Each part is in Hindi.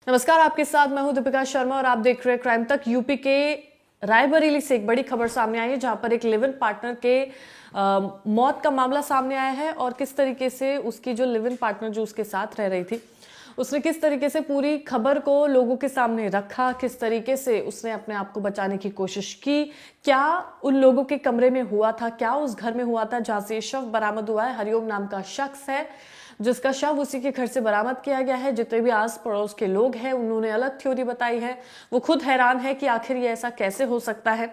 नमस्कार, आपके साथ मैं हूं दीपिका शर्मा और आप देख रहे हैं क्राइम तक। यूपी के रायबरेली से एक बड़ी खबर सामने आई है, जहां पर एक लिव इन पार्टनर के मौत का मामला सामने आया है और किस तरीके से उसकी जो लिव इन पार्टनर जो उसके साथ रह रही थी, उसने किस तरीके से पूरी खबर को लोगों के सामने रखा, किस तरीके से उसने अपने आप को बचाने की कोशिश की, क्या उन लोगों के कमरे में हुआ था, क्या उस घर में हुआ था जहां से शव बरामद हुआ है। हरिओम नाम का शख्स है जिसका शव उसी के घर से बरामद किया गया है। जितने भी आस पड़ोस के लोग हैं उन्होंने अलग थ्योरी बताई है। वो खुद हैरान है कि आखिर ये ऐसा कैसे हो सकता है।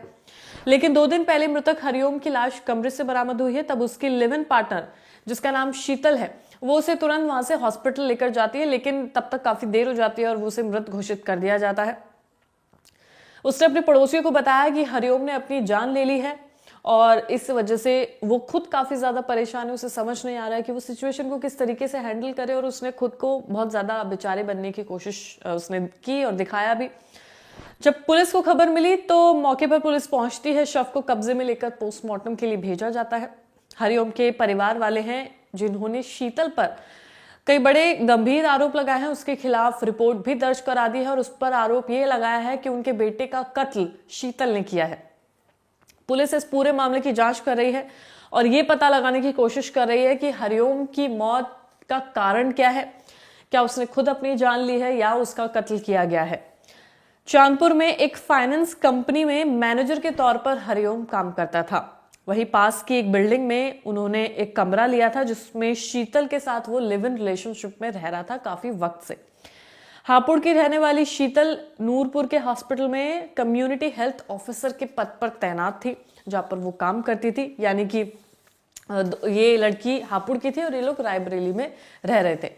लेकिन 2 दिन पहले मृतक हरिओम की लाश कमरे से बरामद हुई है, तब उसकी लिव इन पार्टनर जिसका नाम शीतल है वो उसे तुरंत वहां से हॉस्पिटल लेकर जाती है, लेकिन तब तक काफी देर हो जाती है और वो उसे मृत घोषित कर दिया जाता है। उसने अपने पड़ोसियों को बताया कि हरिओम ने अपनी जान ले ली है और इस वजह से वो खुद काफी ज्यादा परेशान है। उसे समझ नहीं आ रहा है कि वो सिचुएशन को किस तरीके से हैंडल करे और उसने खुद को बहुत ज्यादा बेचारे बनने की कोशिश उसने की और दिखाया भी। जब पुलिस को खबर मिली तो मौके पर पुलिस पहुंचती है, शव को कब्जे में लेकर पोस्टमार्टम के लिए भेजा जाता है। हरिओम के परिवार वाले हैं जिन्होंने शीतल पर कई बड़े गंभीर आरोप लगाए हैं, उसके खिलाफ रिपोर्ट भी दर्ज करा दी है और उस पर आरोप ये लगाया है कि उनके बेटे का कत्ल शीतल ने किया है। पुलिस इस पूरे मामले की जांच कर रही है और ये पता लगाने की कोशिश कर रही है कि हरिओम की मौत का कारण क्या है। क्या उसने खुद अपनी जान ली है या उसका कत्ल किया गया है। चांदपुर में एक फाइनेंस कंपनी में मैनेजर के तौर पर हरिओम काम करता था। वहीं पास की एक बिल्डिंग में उन्होंने एक कमरा लिया था जिसमें शीतल के साथ वो लिव इन रिलेशनशिप में रह रहा था काफी वक्त से। हापुड़ की रहने वाली शीतल नूरपुर के हॉस्पिटल में कम्युनिटी हेल्थ ऑफिसर के पद पर तैनात थी, जहां पर वो काम करती थी। यानी कि ये लड़की हापुड़ की थी और ये लोग रायबरेली में रह रहे थे।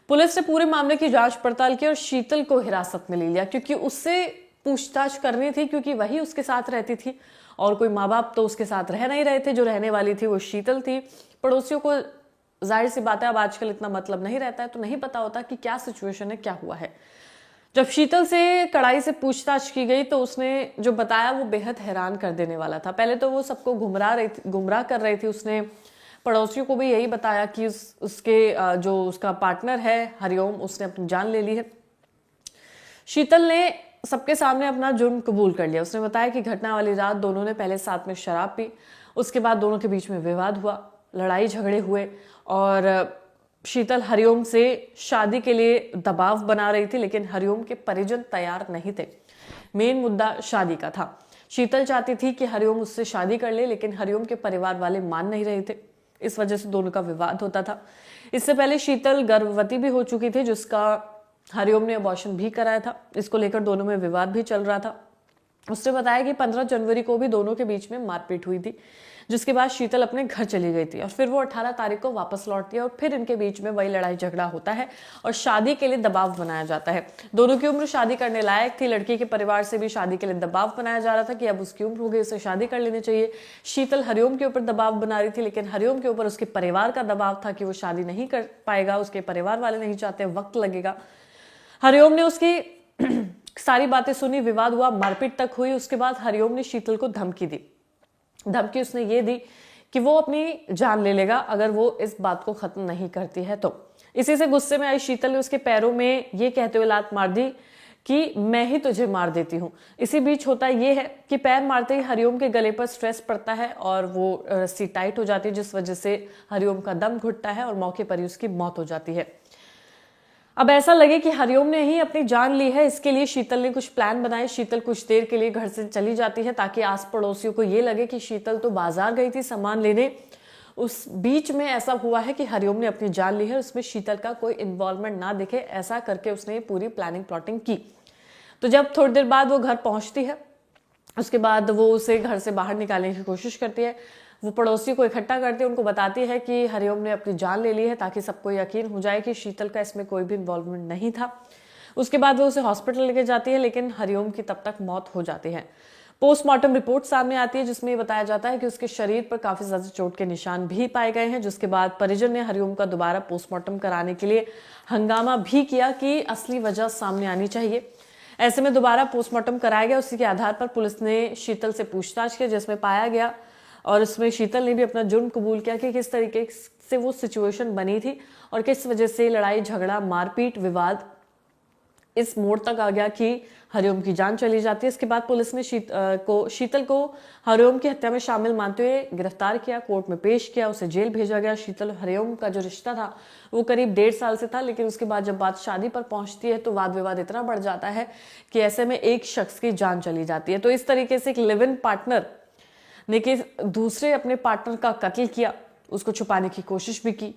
पुलिस ने पूरे मामले की जांच पड़ताल की और शीतल को हिरासत में ले लिया, क्योंकि उससे पूछताछ करनी थी, क्योंकि वही उसके साथ रहती थी और कोई माँ बाप तो उसके साथ रह नहीं रहे थे। जो रहने वाली थी वो शीतल थी। पड़ोसियों को जाहिर सी बात है अब आजकल इतना मतलब नहीं रहता है, तो नहीं पता होता कि क्या सिचुएशन है, क्या हुआ है। जब शीतल से कड़ाई से पूछताछ की गई तो उसने जो बताया वो बेहद हैरान कर देने वाला था। पहले तो वो सबको गुमराह कर रही थी। उसने पड़ोसियों को भी यही बताया कि उसके जो उसका पार्टनर है हरिओम, उसने अपनी जान ले ली है। शीतल ने सबके सामने अपना जुर्म कबूल कर लिया। उसने बताया कि घटना वाली रात दोनों ने पहले साथ में शराब पी, उसके बाद दोनों के बीच में विवाद हुआ, लड़ाई झगड़े हुए और शीतल हरिओम से शादी के लिए दबाव बना रही थी, लेकिन हरिओम के परिजन तैयार नहीं थे। मेन मुद्दा शादी का था। शीतल चाहती थी कि हरिओम उससे शादी कर ले, लेकिन हरिओम के परिवार वाले मान नहीं रहे थे। इस वजह से दोनों का विवाद होता था। इससे पहले शीतल गर्भवती भी हो चुकी थी, जिसका हरिओम ने अबॉर्शन भी कराया था। इसको लेकर दोनों में विवाद भी चल रहा था। उसने बताया कि 15 जनवरी को भी दोनों के बीच में मारपीट हुई थी, जिसके बाद शीतल अपने घर चली गई थी और फिर वो 18 तारीख को वापस लौटती है और फिर इनके बीच में वही लड़ाई झगड़ा होता है और शादी के लिए दबाव बनाया जाता है। दोनों की उम्र शादी करने लायक थी। लड़की के परिवार से भी शादी के लिए दबाव बनाया जा रहा था कि अब उसकी उम्र हो गई, उसे शादी कर लेनी चाहिए। शीतल हरिओम के ऊपर दबाव बना रही थी, लेकिन हरिओम के ऊपर उसके परिवार का दबाव था कि वो शादी नहीं कर पाएगा, उसके परिवार वाले नहीं चाहते, वक्त लगेगा। हरिओम ने उसकी सारी बातें सुनी, विवाद हुआ, मारपीट तक हुई। उसके बाद हरिओम ने शीतल को धमकी दी। धमकी उसने ये दी कि वो अपनी जान ले लेगा अगर वो इस बात को खत्म नहीं करती है तो। इसी से गुस्से में आई शीतल ने उसके पैरों में ये कहते हुए लात मार दी कि मैं ही तुझे मार देती हूँ। इसी बीच होता ये है कि पैर मारते ही हरिओम के गले पर स्ट्रेस पड़ता है और वो रस्सी टाइट हो जाती है, जिस वजह से हरिओम का दम घुटता है और मौके पर ही उसकी मौत हो जाती है। अब ऐसा लगे कि हरिओम ने ही अपनी जान ली है, इसके लिए शीतल ने कुछ प्लान बनाए। शीतल कुछ देर के लिए घर से चली जाती है ताकि आस पड़ोसियों को ये लगे कि शीतल तो बाजार गई थी सामान लेने। उस बीच में ऐसा हुआ है कि हरिओम ने अपनी जान ली है, उसमें शीतल का कोई इन्वॉल्वमेंट ना दिखे, ऐसा करके उसने पूरी प्लानिंग प्लॉटिंग की। तो जब थोड़ी देर बाद वो घर पहुंचती है, उसके बाद वो उसे घर से बाहर निकालने की कोशिश करती है। वो पड़ोसियों को इकट्ठा करती है, उनको बताती है कि हरिओम ने अपनी जान ले ली है, ताकि सबको यकीन हो जाए कि शीतल का इसमें कोई भी इन्वॉल्वमेंट नहीं था। उसके बाद वो उसे हॉस्पिटल लेके जाती है, लेकिन हरिओम की तब तक मौत हो जाती है। पोस्टमार्टम रिपोर्ट सामने आती है जिसमें बताया जाता है कि उसके शरीर पर काफी ज्यादा चोट के निशान भी पाए गए हैं, जिसके बाद परिजन ने हरिओम का दोबारा पोस्टमार्टम कराने के लिए हंगामा भी किया कि असली वजह सामने आनी चाहिए। ऐसे में दोबारा पोस्टमार्टम कराया गया। उसी के आधार पर पुलिस ने शीतल से पूछताछ की, जिसमें पाया गया और उसमें शीतल ने भी अपना जुर्म कबूल किया कि किस तरीके से वो सिचुएशन बनी थी और किस वजह से लड़ाई झगड़ा मारपीट विवाद इस मोड़ तक आ गया कि हरिओम की जान चली जाती है। इसके बाद पुलिस ने शीतल को हरिओम की हत्या में शामिल मानते हुए गिरफ्तार किया, कोर्ट में पेश किया, उसे जेल भेजा गया। शीतल हरिओम का जो रिश्ता था वो करीब 1.5 साल से था, लेकिन उसके बाद जब बात शादी पर पहुंचती है तो वाद विवाद इतना बढ़ जाता है कि ऐसे में एक शख्स की जान चली जाती है। तो इस तरीके से एक लिव इन पार्टनर ने कि दूसरे अपने पार्टनर का कत्ल किया, उसको छुपाने की कोशिश भी की,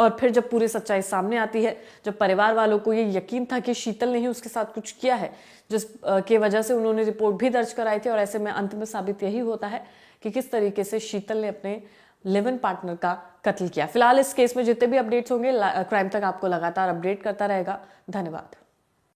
और फिर जब पूरी सच्चाई सामने आती है, जब परिवार वालों को ये यकीन था कि शीतल ने ही उसके साथ कुछ किया है, जिस के वजह से उन्होंने रिपोर्ट भी दर्ज कराई थी, और ऐसे में अंत में साबित यही होता है कि किस तरीके से शीतल ने अपने लिव इन पार्टनर का कत्ल किया। फिलहाल इस केस में जितने भी अपडेट्स होंगे क्राइम तक आपको लगातार अपडेट करता रहेगा। धन्यवाद।